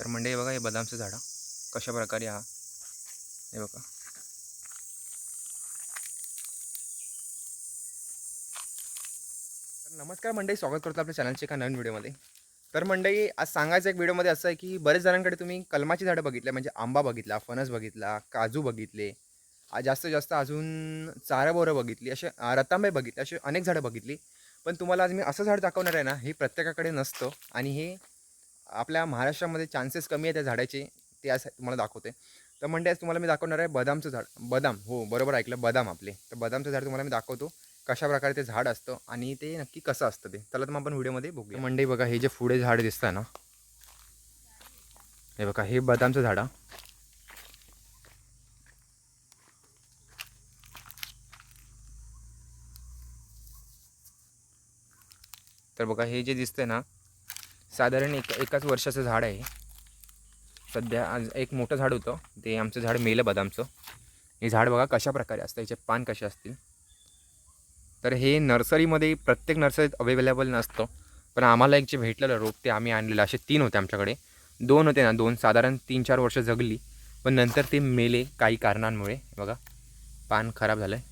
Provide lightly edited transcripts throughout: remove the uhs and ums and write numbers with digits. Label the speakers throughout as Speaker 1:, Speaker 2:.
Speaker 1: तर मंडळी हे बघा, हे बदामचं झाड कशा प्रकारे हे बघा. तर नमस्कार मंडळी, स्वागत करतो आपल्या चॅनलच्या एका नवीन व्हिडिओमध्ये. तर मंडळी आज सांगायचं एक व्हिडिओमध्ये असं आहे की बरेच जणांकडे तुम्ही कलमाची झाडं बघितले, म्हणजे आंबा बघितला, फणस बघितला, काजू बघितले, जास्तीत जास्त अजून चाराबोरं बघितली, असे रतांबे बघितले, असे अनेक झाडं बघितली. पण तुम्हाला आज मी असं झाड दाखवणार आहे ना, हे प्रत्येकाकडे नसतं आणि हे आपल्या महाराष्ट्रामध्ये चान्सेस कमी आहे त्या झाडाचे, ते आज तुम्हाला दाखवते. तर म्हणजे आज तुम्हाला मी दाखवणार आहे बदामचं झाड. बदाम, हो बरोबर ऐकलं, बदाम आपले. तर बदामचं झाड तुम्हाला मी दाखवतो कशा प्रकारे ते झाड असतं आणि ते नक्की कसं असतं ते. चला तर मग आपण व्हिडिओमध्ये बघूया. मंडई बघा, हे जे पुढे झाड दिसतंय ना, हे बघा, हे बदामचं झाड. तर बघा, हे जे दिसतंय ना, साधारण एकाच वर्षाचं झाड आहे. सध्या आज एक मोठं झाड होतं, ते आमचं झाड मेलं बदामचं. हे झाड बघा कशा प्रकारे असतं, याचे पान कसे असतील. तर हे नर्सरीमध्ये प्रत्येक नर्सरीत अवेलेबल नसतं, पण आम्हाला एक जे भेटलेलं रोप ते आम्ही आणलेलं. असे 3 होते आमच्याकडे. 2 होते ना, 2 साधारण 3-4 वर्ष जगली, पण नंतर ते मेले काही कारणांमुळे. बघा, पान खराब झालं आहे.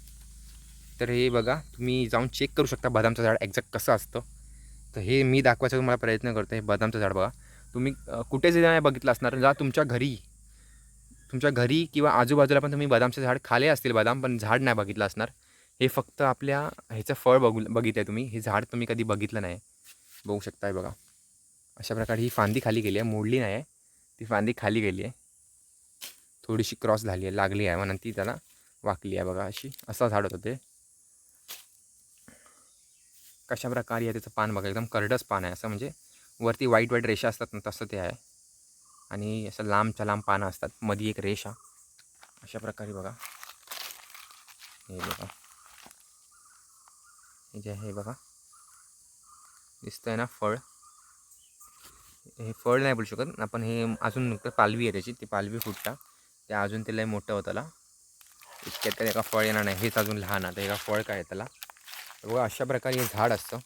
Speaker 1: तर हे बघा, तुम्ही जाऊन चेक करू शकता बदामचं झाड एक्झॅक्ट कसं असतं. तर हे मी दाखवायचा तुम्हाला प्रयत्न करतो. हे बदामचं झाड बघा, तुम्ही कुठेच नाही बघितलं असणार. जा तुमच्या घरी किंवा आजूबाजूला पण तुम्ही बदामचे झाड खाले असतील बदाम, पण झाड नाही बघितलं असणार. हे फक्त आपल्या ह्याचं फळ बघितलं आहे तुम्ही. हे झाड तुम्ही कधी बघितलं नाही. बघू शकताय बघा, अशा प्रकारे ही फांदी खाली गेली आहे, मोडली नाही आहे, ती फांदी खाली गेली आहे, थोडीशी क्रॉस झाली आहे, लागली आहे म्हणून ती त्याला वाकली आहे. बघा, असं झाड होतं ते. कशा प्रकारे आहे त्याचं पान बघा, एकदम करडस पान आहे, असं म्हणजे वरती वाईट वाईट रेषा असतात ना, तसं ते आहे. आणि असं लांबच्या लांब पानं असतात, मध्ये एक रेषा. अशा प्रकारे बघा, हे बघा, हे जे आहे बघा, दिसतंय ना फळ. हे फळ नाही बोलू शकत आपण, हे अजून नुकतं पालवी आहे त्याची, ती पालवी फुटता ते अजून ते लय मोठं होतं त्याला. इतक्यात काय एका फळ येणार नाही, हेच अजून लहान आहे, एका फळ काय आहे त्याला. बघा, अशा प्रकारे हे झाड असतं.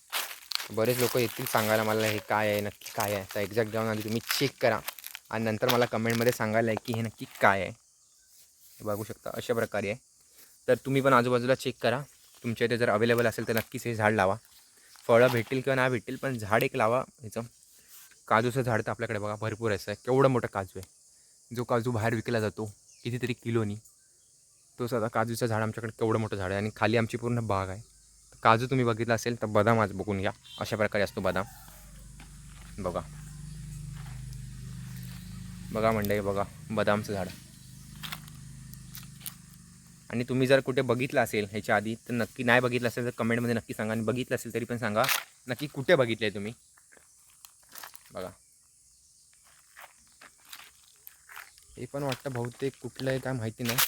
Speaker 1: बरेच लोक येतील सांगायला मला हे काय आहे, नक्की काय आहे. तर एक्झॅक्ट जाऊन आधी तुम्ही चेक करा आणि नंतर मला कमेंटमध्ये सांगायला आहे की हे नक्की काय आहे. हे बघू शकता अशा प्रकारे आहे. तर तुम्ही पण आजूबाजूला चेक करा, तुमच्या इथे जर अवेलेबल असेल तर नक्कीच हे झाड लावा. फळं भेटतील किंवा नाही भेटतील, पण झाड एक लावा ह्याचं. काजूचं झाड तर आपल्याकडे बघा भरपूर असं आहे, केवढं मोठं काजू आहे. जो काजू बाहेर विकला जातो कितीतरी किलोनी, तो साधा काजूचं झाड आमच्याकडे केवढं मोठं झाड आहे आणि खाली आमची पूर्ण बाग आहे. काजू तुम्ही बघितला असेल तर बदाम आज बघून घ्या, अशा प्रकारे असतो बदाम. बघा बघा मंडळी, बघा बदामचं झाड. आणि तुम्ही जर कुठे बघितलं असेल ह्याच्या आधी तर नक्की, नाही बघितलं असेल तर कमेंटमध्ये नक्की सांगा, आणि बघितलं असेल तरी पण सांगा नक्की कुठे बघितलं आहे तुम्ही. बघा, हे पण वाटतं बहुतेक कुठलं आहे काय माहिती नाही.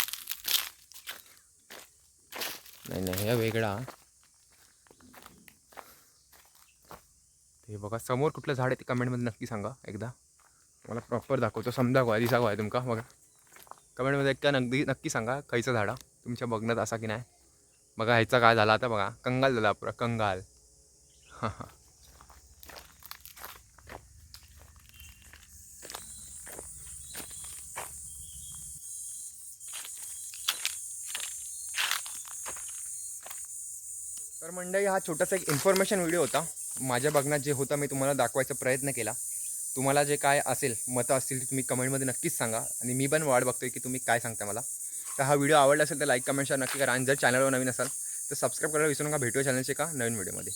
Speaker 1: नाही नाही, हे वेगळा. हे बघा, समोर कुठलं झाड आहे ते कमेंटमध्ये नक्की सांगा. एकदा मला प्रॉपर दाखवतो, समजा गोळा दिसा गोळा तुमका. बघा, कमेंटमध्ये एकदा नक्की सांगा खयचं झाडा तुमच्या बघण्यात असा की नाही. बघा, ह्याचा काय झाला आता, बघा कंगाल झाला पुरा, कंगाल. हां हां. तर मंडळी, हा छोटासा एक इन्फॉर्मेशन व्हिडिओ होता. माझ्या बघण्यात जे होतं मी तुम्हाला दाखवायचा प्रयत्न केला. तुम्हाला जे काय असेल, मतं असतील, ते तुम्ही कमेंटमध्ये नक्कीच सांगा आणि मी पण वाट बघतोय की तुम्ही काय सांगता मला. तर हा व्हिडिओ आवडला असेल तर लाईक, कमेंट, शेअर नक्की करा आणि जर चॅनलवर नवीन असाल तर सबस्क्राईब करायला विसरू नका. भेटूया चॅनलचे एका नवीन व्हिडिओमध्ये.